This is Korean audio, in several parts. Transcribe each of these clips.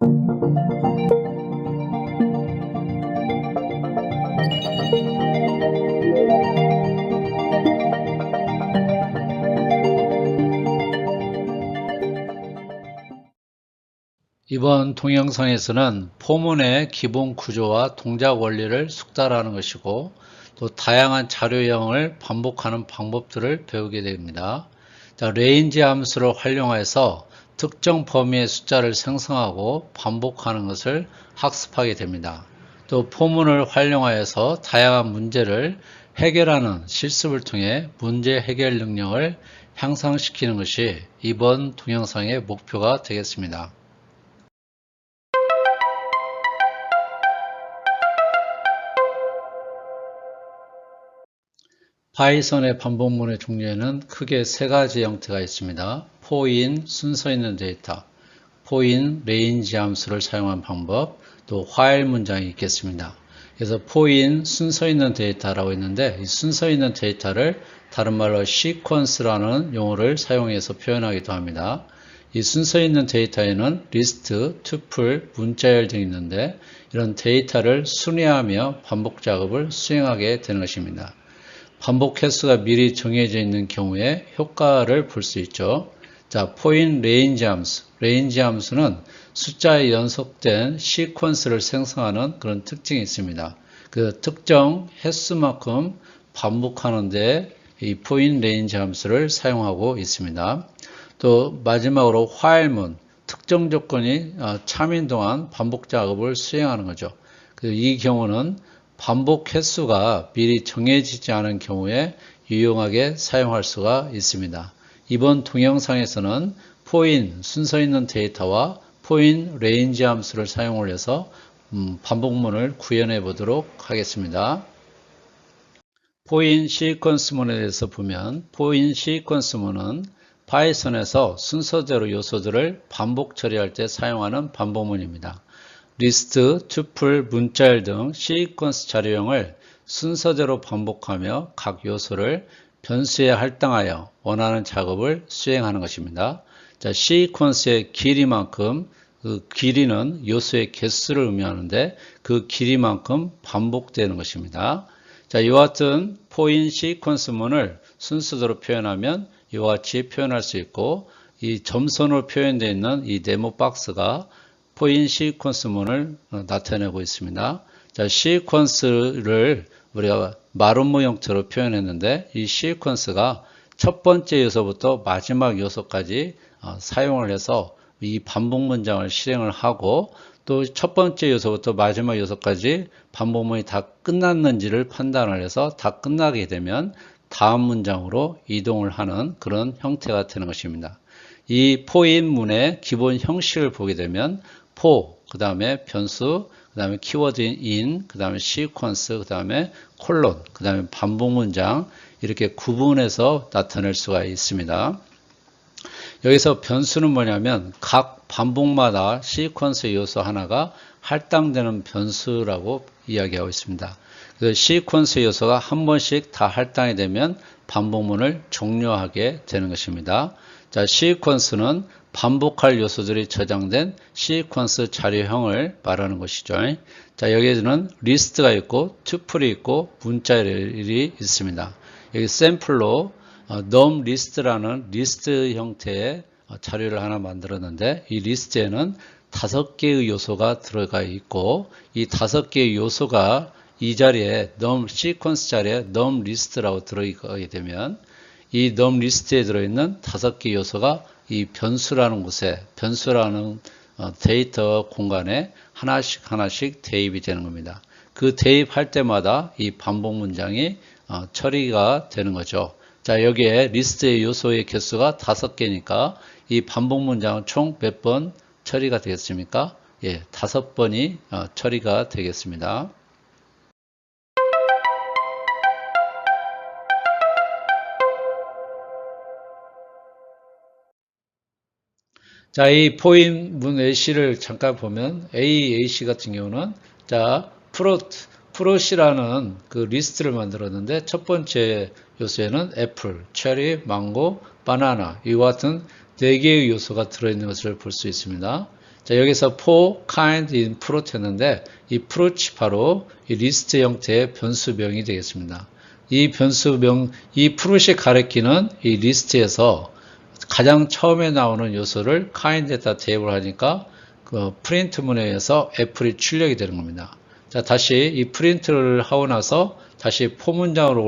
이번 동영상에서는 포문의 기본 구조와 동작 원리를 숙달하는 것이고 또 다양한 자료형을 반복하는 방법들을 배우게 됩니다. 레인지 함수를 활용해서 특정 범위의 숫자를 생성하고 반복하는 것을 학습하게 됩니다. 또 포문을 활용하여서 다양한 문제를 해결하는 실습을 통해 문제 해결 능력을 향상시키는 것이 이번 동영상의 목표가 되겠습니다. 파이썬의 반복문의 종류에는 크게 세 가지 형태가 있습니다. 포인, 순서 있는 데이터, 포인, 레인지 함수를 사용한 방법, 또 while 문장이 있겠습니다. 그래서 포인, 순서 있는 데이터라고 있는데 이 순서 있는 데이터를 다른 말로 시퀀스라는 용어를 사용해서 표현하기도 합니다. 이 순서 있는 데이터에는 리스트, 투플, 문자열 등이 있는데 이런 데이터를 순회하며 반복 작업을 수행하게 되는 것입니다. 반복 횟수가 미리 정해져 있는 경우에 효과를 볼 수 있죠. 자, 포인 레인지 함수. 레인지 함수는 숫자에 연속된 시퀀스를 생성하는 그런 특징이 있습니다. 그 특정 횟수만큼 반복하는데 이 포인 레인지 함수를 사용하고 있습니다. 또 마지막으로 while문. 특정 조건이 참인 동안 반복 작업을 수행하는 거죠. 이 경우는 반복 횟수가 미리 정해지지 않은 경우에 유용하게 사용할 수가 있습니다. 이번 동영상에서는 포인, 순서 있는 데이터와 포인 레인지 함수를 사용을 해서 반복문을 구현해 보도록 하겠습니다. 포인 시퀀스문에 대해서 보면 포인 시퀀스문은 파이썬에서 순서대로 요소들을 반복 처리할 때 사용하는 반복문입니다. 리스트, 투플, 문자열 등 시퀀스 자료형을 순서대로 반복하며 각 요소를 변수에 할당하여 원하는 작업을 수행하는 것입니다. 자, 시퀀스의 길이만큼 그 길이는 요소의 개수를 의미하는데 그 길이만큼 반복되는 것입니다. 자, 이와 같은 포인 시퀀스문을 순서대로 표현하면 이와 같이 표현할 수 있고 이 점선으로 표현되어 있는 이 네모 박스가 포인 시퀀스문을 나타내고 있습니다. 자, 시퀀스를 우리가 마름모 형태로 표현했는데 이 시퀀스가 첫 번째 요소부터 마지막 요소까지 사용을 해서 이 반복 문장을 실행을 하고 또 첫 번째 요소부터 마지막 요소까지 반복문이 다 끝났는지를 판단을 해서 다 끝나게 되면 다음 문장으로 이동을 하는 그런 형태가 되는 것입니다. 이 포인문의 기본 형식을 보게 되면 그 다음에 변수, 그 다음에 키워드 in, 그 다음에 시퀀스, 그 다음에 콜론, 그 다음에 반복 문장 이렇게 구분해서 나타낼 수가 있습니다. 여기서 변수는 뭐냐면 각 반복마다 시퀀스 요소 하나가 할당되는 변수라고 이야기하고 있습니다. 그래서 시퀀스 요소가 한 번씩 다 할당이 되면 반복문을 종료하게 되는 것입니다. 자, 시퀀스는 반복할 요소들이 저장된 시퀀스 자료형을 말하는 것이죠. 자, 여기에는 리스트가 있고 투플이 있고 문자열이 있습니다. 여기 샘플로 num list라는 리스트 형태의 자료를 하나 만들었는데 이 리스트에는 5개의 요소가 들어가 있고 이 5개의 요소가 이 자리에 num 시퀀스 자리에 num list라고 들어가게 되면 이 num 리스트에 들어있는 5개 요소가 이 변수라는 곳에 변수라는 데이터 공간에 하나씩 대입이 되는 겁니다. 그 대입할 때마다 이 반복 문장이 처리가 되는 거죠. 자, 여기에 리스트의 요소의 개수가 5개니까 이 반복 문장은 총 몇 번 처리가 되겠습니까? 예, 5번이 처리가 되겠습니다. 자, 이 포인 문 A씨를 잠깐 보면 AC 같은 경우는 자, 프로시라는 그 리스트를 만들었는데 첫 번째 요소에는 애플, 체리, 망고, 바나나 이와 같은 4개의 요소가 들어있는 것을 볼 수 있습니다. 자, 여기서 for, kind, in, fruit 했는데 이 fruit이 바로 이 리스트 형태의 변수명이 되겠습니다. 이 변수명, 이 fruit이 가리키는 이 리스트에서 가장 처음에 나오는 요소를 kind에다 대입을 하니까 그 프린트 문에 의해서 애플이 출력이 되는 겁니다. 자, 다시 이 프린트를 하고 나서 다시 포문장으로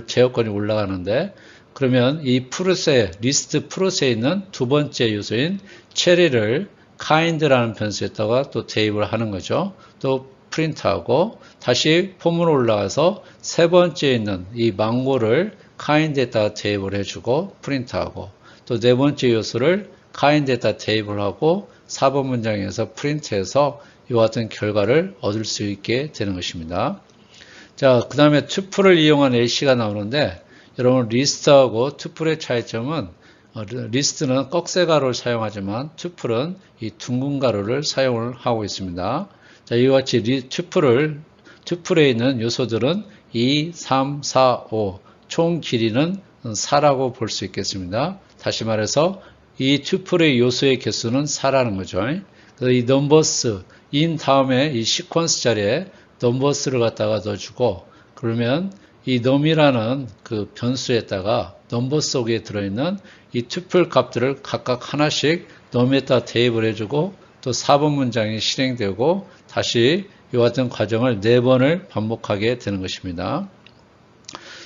제어권이 올라가는데, 그러면 이 프루트에, 리스트 프루트에 있는 두 번째 요소인 체리를 kind라는 변수에다가 또 대입을 하는 거죠. 또 프린트하고, 다시 포문으로 올라가서 세 번째에 있는 이 망고를 kind에다가 대입을 해주고, 프린트하고, 또 네 번째 요소를 kind에다 대입을 하고, 4번 문장에서 프린트해서 이와 같은 결과를 얻을 수 있게 되는 것입니다. 자, 그 다음에 투플을 이용한 LC가 나오는데, 여러분 리스트하고 투플의 차이점은 리스트는 꺽쇠 가로를 사용하지만 투플은 이 둥근 가로를 사용을 하고 있습니다. 자, 이와 같이 투플에 있는 요소들은 2, 3, 4, 5, 총 길이는 4라고 볼 수 있겠습니다. 다시 말해서 이 투플의 요소의 개수는 4라는 거죠. 그래서 이 넘버스, in 다음에 이 시퀀스 자리에 넘버스를 갖다가 넣어주고, 그러면 이 num이라는 그 변수에다가 넘버 속에 들어있는 이 투플 값들을 각각 하나씩 num에다 대입을 해주고, 또 4번 문장이 실행되고, 다시 이와 같은 과정을 4번을 반복하게 되는 것입니다.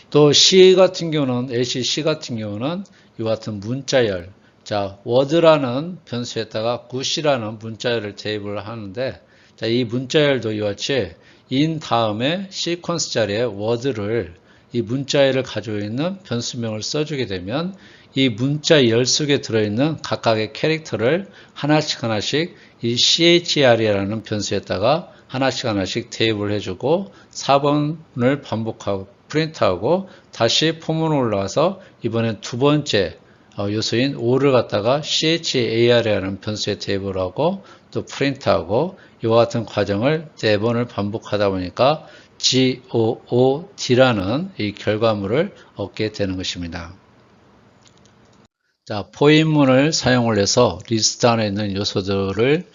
또 C 같은 경우는, LC 같은 경우는 이와 같은 문자열, 자, word라는 변수에다가 good이라는 문자열을 대입을 하는데, 자, 이 문자열도 이와 같이 in 다음에 시퀀스 자리에 word를, 이 문자열을 가지고 있는 변수명을 써주게 되면 이 문자열 속에 들어있는 각각의 캐릭터를 하나씩 이 CHR이라는 변수에다가 하나씩 대입을 해주고 4번을 반복하고 프린트하고 다시 포문으로 올라와서 이번엔 두 번째 요소인 O를 갖다가 CHAR이라는 변수에 대입을 하고 또 프린트하고 이와 같은 과정을 4번을 반복하다 보니까 GOOD라는 이 결과물을 얻게 되는 것입니다. 자, 포인문을 사용을 해서 리스트 안에 있는 요소들을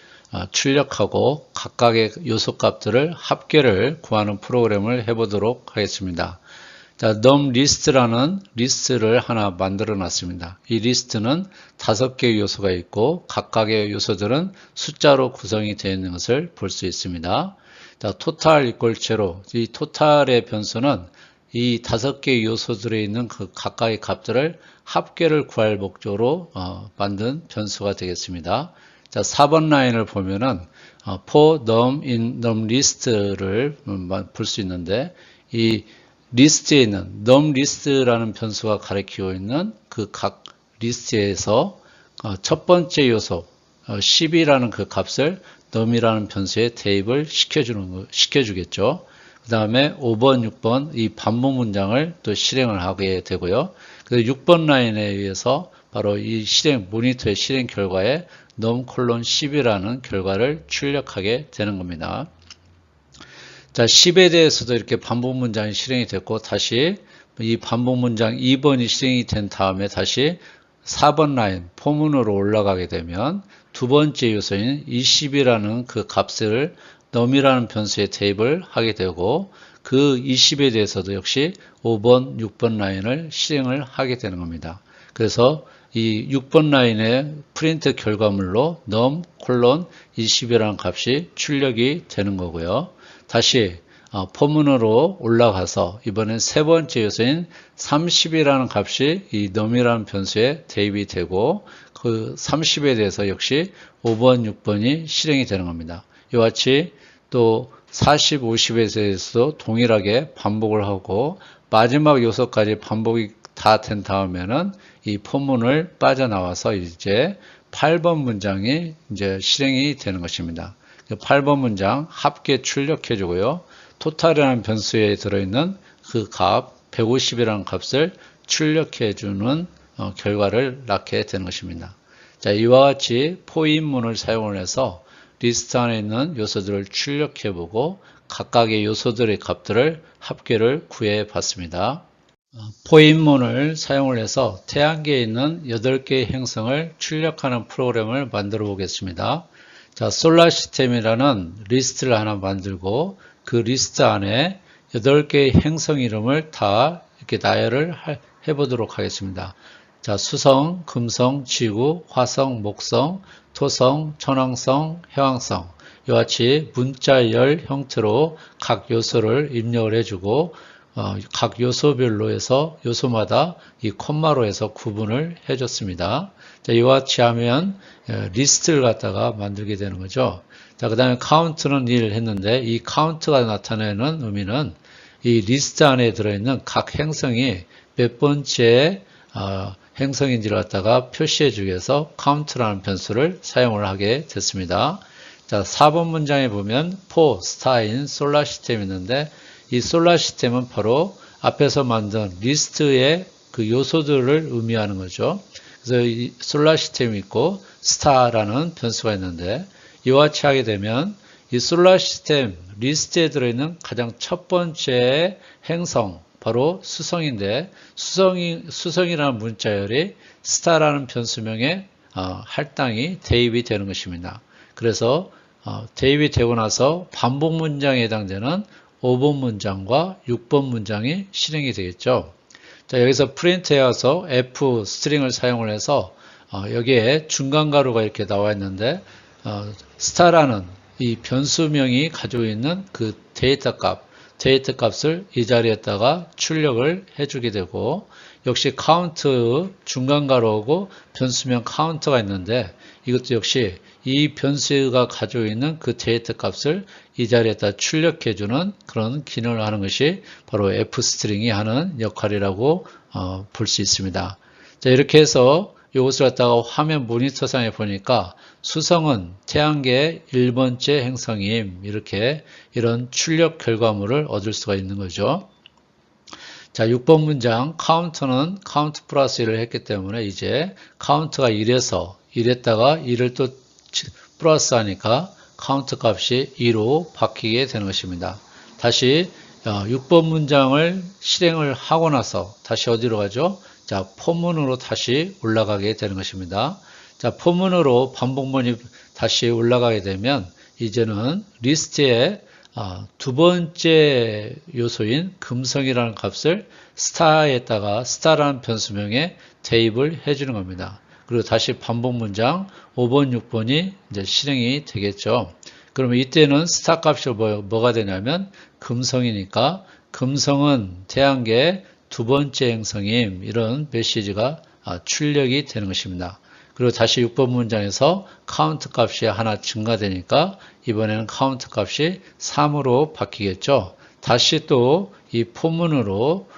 출력하고 각각의 요소 값들을 합계를 구하는 프로그램을 해보도록 하겠습니다. 자, numList라는 리스트를 하나 만들어 놨습니다. 이 리스트는 5개의 요소가 있고 각각의 요소들은 숫자로 구성이 되어 있는 것을 볼 수 있습니다. 자, total equal 0. 이 total의 변수는 이 5개의 요소들에 있는 그 각각의 값들을 합계를 구할 목적으로 만든 변수가 되겠습니다. 자, 4번 라인을 보면은 for num in numList를 볼 수 있는데, 이 리스트에 있는 numList라는 변수가 가리키고 있는 그 각 리스트에서 첫 번째 요소 10이라는 그 값을 num이라는 변수에 대입을 시켜주겠죠. 그 다음에 5번, 6번 이 반복 문장을 또 실행을 하게 되고요. 그래서 6번 라인에 의해서 바로 이 모니터의 실행 결과에 num:10이라는 결과를 출력하게 되는 겁니다. 자, 10에 대해서도 이렇게 반복 문장이 실행이 됐고, 다시 이 반복 문장 2번이 실행이 된 다음에 다시 4번 라인 포문으로 올라가게 되면 두 번째 요소인 20이라는 그 값을 num이라는 변수에 대입을 하게 되고, 그 20에 대해서도 역시 5번, 6번 라인을 실행을 하게 되는 겁니다. 그래서 이 6번 라인의 프린트 결과물로 num:20이라는 값이 출력이 되는 거고요. 다시 포문으로 올라가서 이번엔 세 번째 요소인 30이라는 값이 이 num이라는 변수에 대입이 되고, 그 30에 대해서 역시 5번, 6번이 실행이 되는 겁니다. 이와 같이 또 40, 50에 대해서도 동일하게 반복을 하고 마지막 요소까지 반복이 다 된 다음에는 이 포문을 빠져나와서 이제 8번 문장이 이제 실행이 되는 것입니다. 8번 문장 합계 출력해 주고요. 토탈이라는 변수에 들어있는 그 값 150이라는 값을 출력해 주는 결과를 낳게 되는 것입니다. 자, 이와 같이 포인문을 사용을 해서 리스트 안에 있는 요소들을 출력해 보고 각각의 요소들의 값들을 합계를 구해 봤습니다. 포인문을 사용을 해서 태양계에 있는 8개의 행성을 출력하는 프로그램을 만들어 보겠습니다. 자, 솔라 시스템이라는 리스트를 하나 만들고 그 리스트 안에 8개의 행성 이름을 다 이렇게 나열을 해보도록 하겠습니다. 자, 수성, 금성, 지구, 화성, 목성, 토성, 천왕성, 해왕성 이와 같이 문자열 형태로 각 요소를 입력을 해주고 각 요소별로 해서 요소마다 이 콤마로 해서 구분을 해줬습니다. 자, 이와 같이 하면 리스트를 갖다가 만들게 되는 거죠. 자, 그 다음에 카운트는 1 했는데 이 카운트가 나타내는 의미는 이 리스트 안에 들어있는 각 행성이 몇 번째 행성인지를 갖다가 표시해 주기 위해서 카운트라는 변수를 사용을 하게 됐습니다. 자, 4번 문장에 보면 for star in solar system 있는데 이 솔라 시스템은 바로 앞에서 만든 리스트의 그 요소들을 의미하는 거죠. 그래서 이 솔라 시스템이 있고 스타라는 변수가 있는데 이와 같이 하게 되면 이 솔라 시스템 리스트에 들어있는 가장 첫 번째 행성 바로 수성인데 수성이라는 문자열이 스타라는 변수명에 할당이 대입이 되는 것입니다. 그래서 대입이 되고 나서 반복 문장에 해당되는 5번 문장과 6번 문장이 실행이 되겠죠. 자, 여기서 프린트에 와서 F 스트링을 사용을 해서 여기에 중간 가로가 이렇게 나와 있는데 스타라는 이 변수명이 가지고 있는 그 데이터 값을 이 자리에다가 출력을 해주게 되고 역시 카운트 중간 가로하고 변수명 카운터가 있는데 이것도 역시 이 변수가 가지고 있는 그 데이터 값을 이 자리에다 출력해주는 그런 기능을 하는 것이 바로 F스트링이 하는 역할이라고 볼 수 있습니다. 자, 이렇게 해서 이것을 갖다가 화면 모니터상에 보니까 수성은 태양계의 1번째 행성임 이런 출력 결과물을 얻을 수가 있는 거죠. 자, 6번 문장 카운트는 카운트 플러스 1을 했기 때문에 이제 카운트가 1에서 1했다가 1을 또 플러스 하니까 카운트 값이 2로 바뀌게 되는 것입니다. 다시 6번 문장을 실행을 하고 나서 다시 어디로 가죠? 자, 포문으로 다시 올라가게 되는 것입니다. 자, 포문으로 반복문이 다시 올라가게 되면 이제는 리스트에 두 번째 요소인 금성이라는 값을 스타에다가 스타라는 변수명에 대입을 해주는 겁니다. 그리고 다시 반복 문장 5번, 6번이 이제 실행이 되겠죠. 그러면 이때는 스타 값이 뭐가 되냐면 금성이니까 금성은 태양계의 두 번째 행성임 이런 메시지가 출력이 되는 것입니다. 그리고 다시 6번 문장에서 카운트 값이 하나 증가되니까 이번에는 카운트 값이 3으로 바뀌겠죠. 다시 또 이 포문으로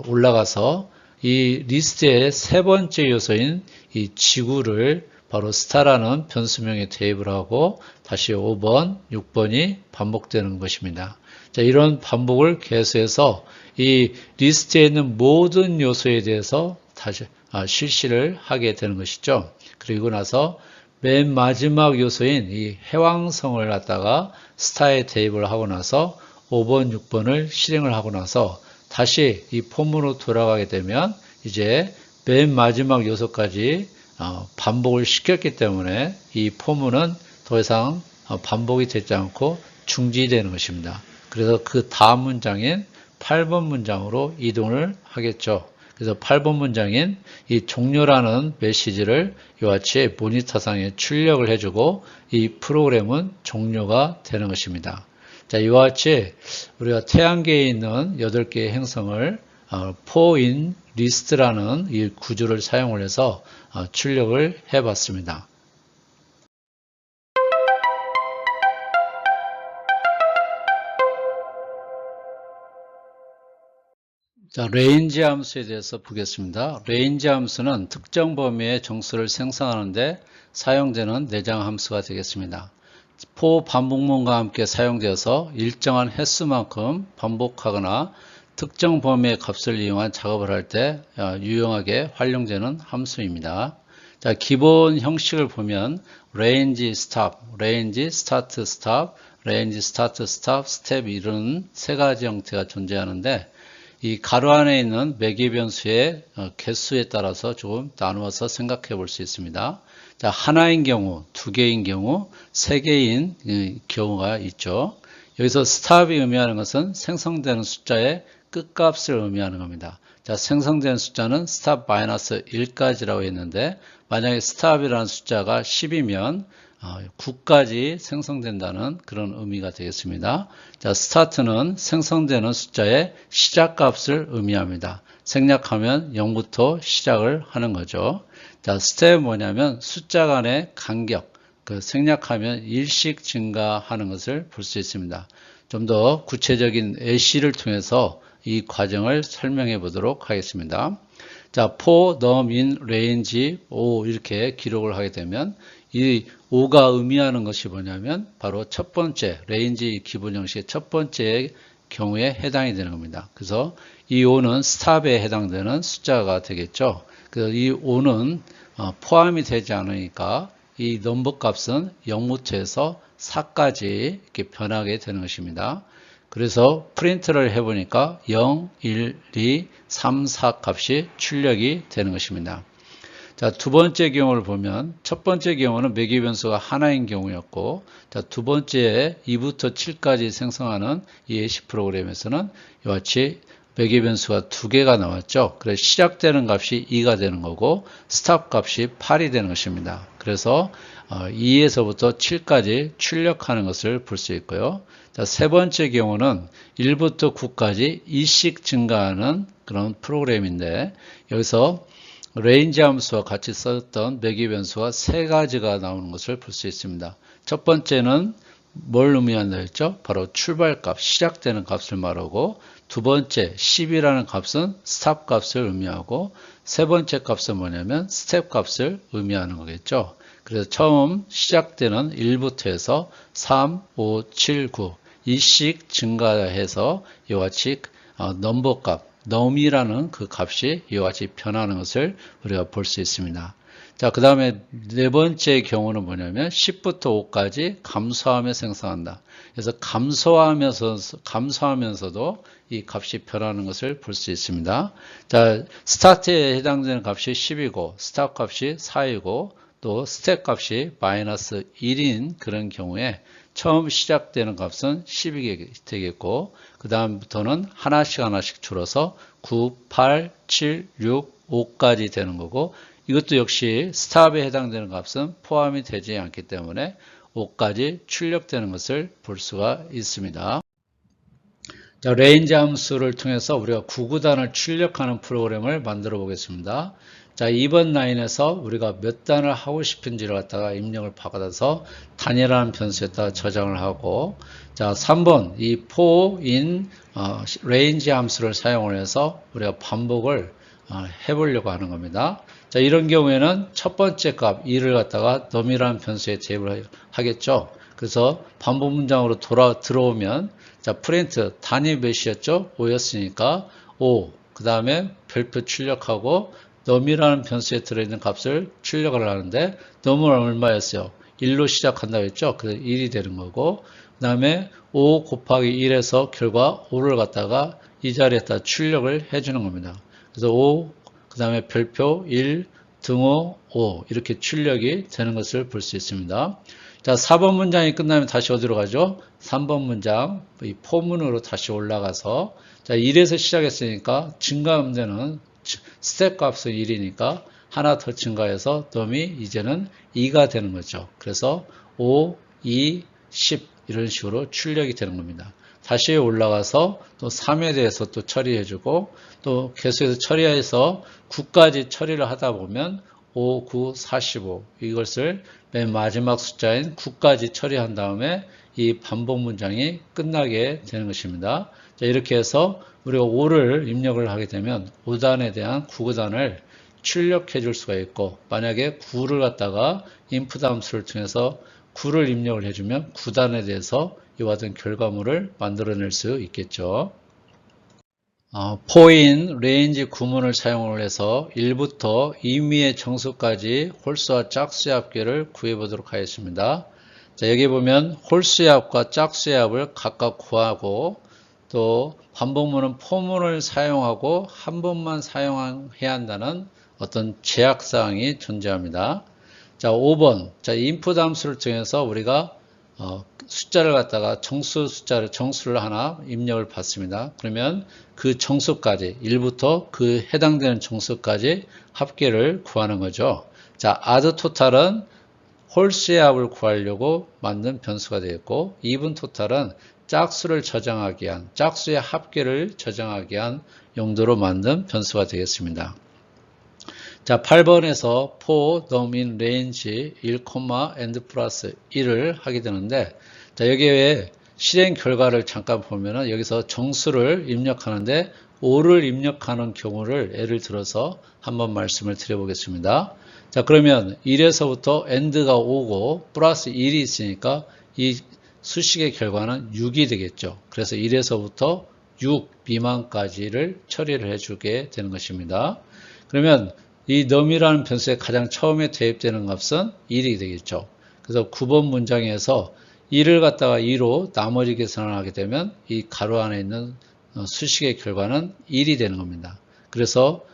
올라가서 이 리스트의 세 번째 요소인 이 지구를 바로 스타라는 변수명에 대입을 하고 다시 5번, 6번이 반복되는 것입니다. 자, 이런 반복을 계속해서 이 리스트에 있는 모든 요소에 대해서 다시 실시를 하게 되는 것이죠. 그리고 나서 맨 마지막 요소인 이 해왕성을 갖다가 스타에 대입을 하고 나서 5번, 6번을 실행을 하고 나서 다시 이 폼으로 돌아가게 되면 이제 맨 마지막 요소까지 반복을 시켰기 때문에 이 포문은 더 이상 반복이 되지 않고 중지되는 것입니다. 그래서 그 다음 문장인 8번 문장으로 이동을 하겠죠. 그래서 8번 문장인 이 종료라는 메시지를 이와 같이 모니터상에 출력을 해주고 이 프로그램은 종료가 되는 것입니다. 자, 이와 같이 우리가 태양계에 있는 8개의 행성을 for in list라는 이 구조를 사용을 해서 출력을 해 봤습니다. 자, 레인지 함수에 대해서 보겠습니다. 레인지 함수는 특정 범위의 정수를 생성하는데 사용되는 내장 함수가 되겠습니다. for 반복문과 함께 사용되어서 일정한 횟수만큼 반복하거나 특정 범위의 값을 이용한 작업을 할 때 유용하게 활용되는 함수입니다. 자, 기본 형식을 보면 range stop, range start stop, range start stop, step 이런 세 가지 형태가 존재하는데 이 가로 안에 있는 매개 변수의 개수에 따라서 조금 나누어서 생각해 볼 수 있습니다. 자, 하나인 경우, 두 개인 경우, 세 개인 경우가 있죠. 여기서 스탑이 의미하는 것은 생성되는 숫자의 끝값을 의미하는 겁니다. 자, 생성되는 숫자는 스탑 마이너스 1까지라고 했는데, 만약에 스탑이라는 숫자가 10이면 9까지 생성된다는 그런 의미가 되겠습니다. 자, 스타트는 생성되는 숫자의 시작값을 의미합니다. 생략하면 0부터 시작을 하는 거죠. 자, 스텝은 뭐냐면 숫자 간의 간격, 생략하면 1씩 증가하는 것을 볼 수 있습니다. 좀 더 구체적인 예시를 통해서 이 과정을 설명해 보도록 하겠습니다. 자, for, num, in, range, o 이렇게 기록을 하게 되면 이 5가 의미하는 것이 뭐냐면 바로 첫 번째 range 기본 형식의 첫 번째 경우에 해당이 되는 겁니다. 그래서 이 5는 스탑에 해당되는 숫자가 되겠죠. 그래서 이 5는 포함이 되지 않으니까 이 넘버 값은 0부터 해서 4까지 이렇게 변하게 되는 것입니다. 그래서 프린트를 해보니까 0, 1, 2, 3, 4 값이 출력이 되는 것입니다. 자, 두 번째 경우를 보면 첫 번째 경우는 매개 변수가 하나인 경우였고, 자, 두 번째 2부터 7까지 생성하는 이 예시 프로그램에서는 이와 같이 매개 변수가 두 개가 나왔죠. 그래서 시작되는 값이 2가 되는 거고 스탑 값이 8이 되는 것입니다. 그래서 2에서부터 7까지 출력하는 것을 볼 수 있고요. 자, 세 번째 경우는 1부터 9까지 2씩 증가하는 그런 프로그램인데, 여기서 레인지 함수와 같이 썼던 매개 변수가 세 가지가 나오는 것을 볼 수 있습니다. 첫 번째는 뭘 의미한다 했죠? 바로 출발값, 시작되는 값을 말하고, 두 번째 10이라는 값은 스탑 값을 의미하고, 세 번째 값은 뭐냐면 스텝 값을 의미하는 거겠죠. 그래서 처음 시작되는 1부터 해서 3, 5, 7, 9 2씩 증가해서 이와 같이 넘버 값, num이라는 그 값이 이와 같이 변하는 것을 우리가 볼 수 있습니다. 자, 그 다음에 네 번째 경우는 뭐냐면 10부터 5까지 감소하며 생성한다. 그래서 감소하면서도 이 값이 변하는 것을 볼 수 있습니다. 자, 스타트에 해당되는 값이 10이고 스탑 값이 4이고 또 스텝 값이 마이너스 1인 그런 경우에 처음 시작되는 값은 10이 되겠고, 그 다음부터는 하나씩 줄어서 9, 8, 7, 6, 5까지 되는 거고, 이것도 역시 스탑에 해당되는 값은 포함이 되지 않기 때문에 5까지 출력되는 것을 볼 수가 있습니다. 자, 레인지 함수를 통해서 우리가 구구단을 출력하는 프로그램을 만들어 보겠습니다. 자, 2번 라인에서 우리가 몇 단을 하고 싶은지를 갖다가 입력을 받아서 단이라는 변수에다 저장을 하고, 자, 3번 이 for in range 함수를 사용을 해서 우리가 반복을 해보려고 하는 겁니다. 자, 이런 경우에는 첫 번째 값 2를 갖다가 num이라는 변수에 대입을 하겠죠. 그래서 반복 문장으로 들어오면, 자, 프린트 단위 몇이었죠? 5였으니까 5, 그 다음에 별표 출력하고 num이라는 변수에 들어있는 값을 출력을 하는데, num은 얼마였어요? 1로 시작한다고 했죠? 그래서 1이 되는 거고, 그 다음에 5 곱하기 1에서 결과 5를 갖다가 이 자리에다 출력을 해주는 겁니다. 그래서 5, 그 다음에 별표 1, 등호 5 이렇게 출력이 되는 것을 볼 수 있습니다. 자, 4번 문장이 끝나면 다시 어디로 가죠? 3번 문장, 이 포문으로 다시 올라가서, 자, 1에서 시작했으니까 증가되는 스텝 값은 1이니까 하나 더 증가해서 num이 이제는 2가 되는 거죠. 그래서 5, 2, 10 이런 식으로 출력이 되는 겁니다. 다시 올라가서 또 3에 대해서 또 처리해주고, 또 계속해서 처리해서 9까지 처리를 하다 보면 5, 9, 45 이것을 맨 마지막 숫자인 9까지 처리한 다음에 이 반복 문장이 끝나게 되는 것입니다. 자, 이렇게 해서 우리가 5를 입력을 하게 되면 5단에 대한 구구단을 출력해 줄 수가 있고, 만약에 9를 갖다가 input 함수를 통해서 9를 입력을 해주면 9단에 대해서 이와 같은 결과물을 만들어낼 수 있겠죠. for range 구문을 사용을 해서 1부터 임의의 정수까지 홀수와 짝수의 합계를 구해 보도록 하겠습니다. 자, 여기 보면 홀수의 합과 짝수의 합을 각각 구하고, 또 반복문은 포문을 사용하고 한 번만 사용해야 한다는 어떤 제약사항이 존재합니다. 자, 5번. 자, 인풋 함수를 통해서 우리가 숫자를 갖다가 정수를 하나 입력을 받습니다. 그러면 그 정수까지 1부터 그 해당되는 정수까지 합계를 구하는 거죠. 자, add total은 홀수의 합을 구하려고 만든 변수가 되겠고, even total은 짝수를 저장하기 위한, 짝수의 합계를 저장하기 위한 용도로 만든 변수가 되겠습니다. 자, 8번에서 for num in range 1, and 플러스 1을 하게 되는데, 자, 여기에 실행 결과를 잠깐 보면은 여기서 정수를 입력하는데 5를 입력하는 경우를 예를 들어서 한번 말씀을 드려보겠습니다. 자, 그러면 1에서부터 and가 5고 플러스 1이 있으니까 이 수식의 결과는 6이 되겠죠. 그래서 1에서부터 6 미만까지를 처리를 해주게 되는 것입니다. 그러면 이 num이라는 변수에 가장 처음에 대입되는 값은 1이 되겠죠. 그래서 9번 문장에서 1을 갖다가 2로 나머지 계산을 하게 되면 이 가로 안에 있는 수식의 결과는 1이 되는 겁니다. 그래서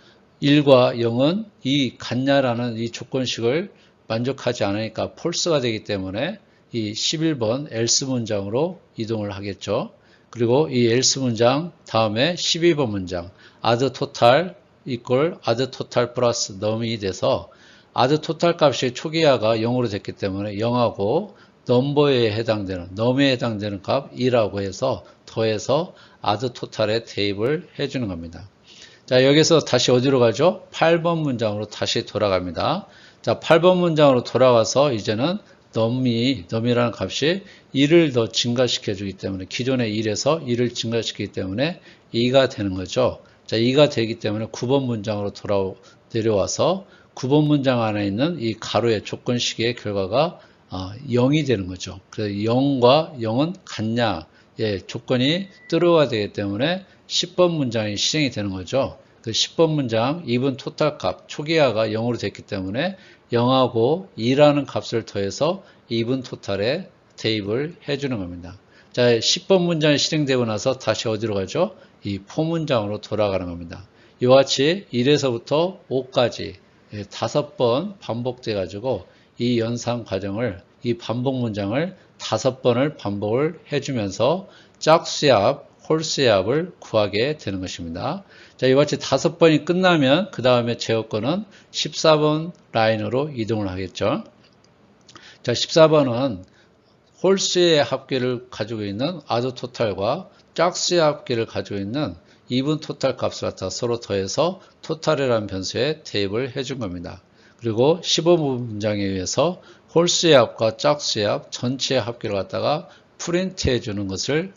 1과 0은 이 같냐라는 이 조건식을 만족하지 않으니까 false가 되기 때문에 이 11번 else 문장으로 이동을 하겠죠. 그리고 이 else 문장 다음에 12번 문장 add total equal add total 플러스 num이 돼서 add total 값이 초기화가 0으로 됐기 때문에 0하고 number에 해당되는 num에 해당되는 값 2라고 해서 더해서 add total에 대입을 해주는 겁니다. 자, 여기서 다시 어디로 가죠? 8번 문장으로 다시 돌아갑니다. 자, 8번 문장으로 돌아와서 이제는 num이라는 값이 1을 더 증가시켜 주기 때문에 기존의 1에서 1을 증가시키기 때문에 2가 되는 거죠. 자, 2가 되기 때문에 9번 문장으로 내려와서 9번 문장 안에 있는 이 가로의 조건식의 결과가 0이 되는 거죠. 그래서 0과 0은 같냐? 예, 조건이 true가 되기 때문에 10번 문장이 실행이 되는 거죠. 그 10번 문장 even 토탈 값 초기화가 0으로 됐기 때문에 0하고 2라는 값을 더해서 even 토탈에 대입을 해주는 겁니다. 자, 10번 문장이 실행되고 나서 다시 어디로 가죠? 이 for 문장으로 돌아가는 겁니다. 이와 같이 1에서부터 5까지 5번 반복돼 가지고 이 연산 과정을 이 반복 문장을 5번을 반복을 해주면서 짝수의 합, 홀수의 합을 구하게 되는 것입니다. 자, 이와 같이 5번이 끝나면 그 다음에 제어권은 14번 라인으로 이동을 하겠죠. 자, 14번은 홀수의 합계를 가지고 있는 add total과 짝수의 합계를 가지고 있는 even total 값을 갖다 서로 더해서 total이라는 변수에 대입을 해준 겁니다. 그리고 15번 문장에 의해서 홀수의 합과 짝수의 합 전체의 합계를 갖다가 프린트해 주는 것을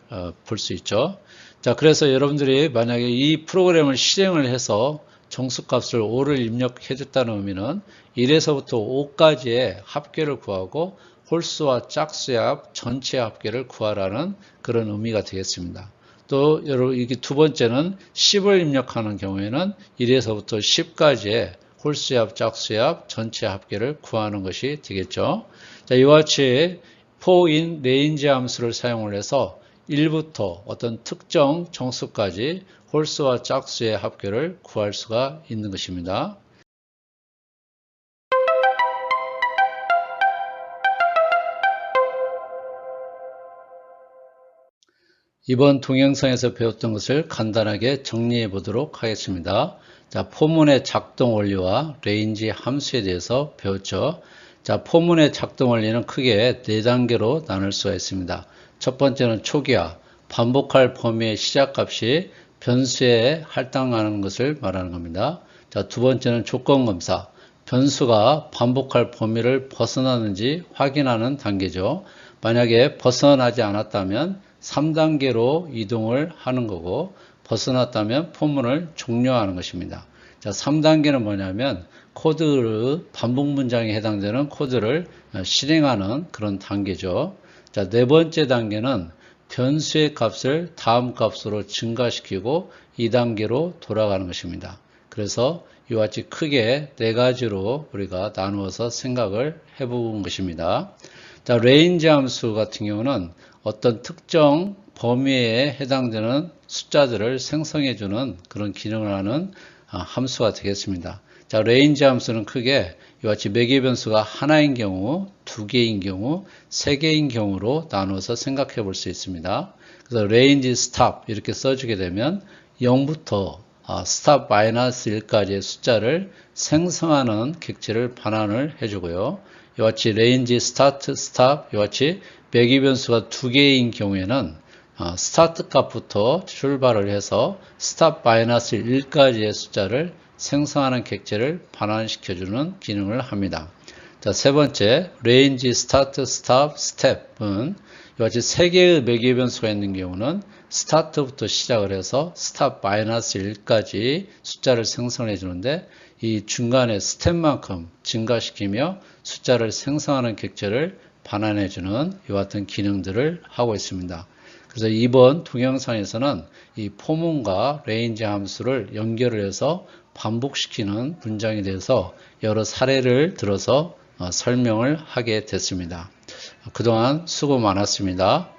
볼 수 있죠. 자, 그래서 여러분들이 만약에 이 프로그램을 실행을 해서 정수값을 5를 입력해 줬다는 의미는 1에서부터 5까지의 합계를 구하고 홀수와 짝수의 합 전체의 합계를 구하라는 그런 의미가 되겠습니다. 또 여러분 이게 두 번째는 10을 입력하는 경우에는 1에서부터 10까지의 홀수의 합, 짝수의 합, 전체 합계를 구하는 것이 되겠죠. 자, 이와 같이 for in range 함수를 사용을 해서 1부터 어떤 특정 정수까지 홀수와 짝수의 합계를 구할 수가 있는 것입니다. 이번 동영상에서 배웠던 것을 간단하게 정리해 보도록 하겠습니다. 자, 포문의 작동 원리와 레인지 함수에 대해서 배웠죠. 자, 포문의 작동 원리는 크게 4단계로 나눌 수가 있습니다. 첫 번째는 초기화, 반복할 범위의 시작값이 변수에 할당하는 것을 말하는 겁니다. 자, 두 번째는 조건검사, 변수가 반복할 범위를 벗어나는지 확인하는 단계죠. 만약에 벗어나지 않았다면 3단계로 이동을 하는 거고 벗어났다면 포문을 종료하는 것입니다. 자, 3단계는 뭐냐면 코드의 반복 문장에 해당되는 코드를 실행하는 그런 단계죠. 자, 네 번째 단계는 변수의 값을 다음 값으로 증가시키고 2단계로 돌아가는 것입니다. 그래서 이와 같이 크게 네 가지로 우리가 나누어서 생각을 해본 것입니다. 자, 레인지 함수 같은 경우는 어떤 특정 범위에 해당되는 숫자들을 생성해주는 그런 기능을 하는 함수가 되겠습니다. 자, range 함수는 크게 이와 같이 매개 변수가 하나인 경우, 두 개인 경우, 세 개인 경우로 나누어서 생각해 볼 수 있습니다. 그래서 range stop 이렇게 써주게 되면 0부터 stop -1까지의 숫자를 생성하는 객체를 반환을 해주고요. 이와 같이 range start, stop, 이와 같이 매개 변수가 두 개인 경우에는 스타트 값부터 출발을 해서 stop -1까지의 숫자를 생성하는 객체를 반환시켜주는 기능을 합니다. 자, 세 번째, range start, stop, step은 이와 같이 세 개의 매개 변수가 있는 경우는 start부터 시작을 해서 stop -1까지 숫자를 생성해 주는데 이 중간에 step만큼 증가시키며 숫자를 생성하는 객체를 반환해 주는 이와 같은 기능들을 하고 있습니다. 그래서 이번 동영상에서는 이 포문과 range 함수를 연결을 해서 반복시키는 문장에 대해서 여러 사례를 들어서 설명을 하게 됐습니다. 그동안 수고 많았습니다.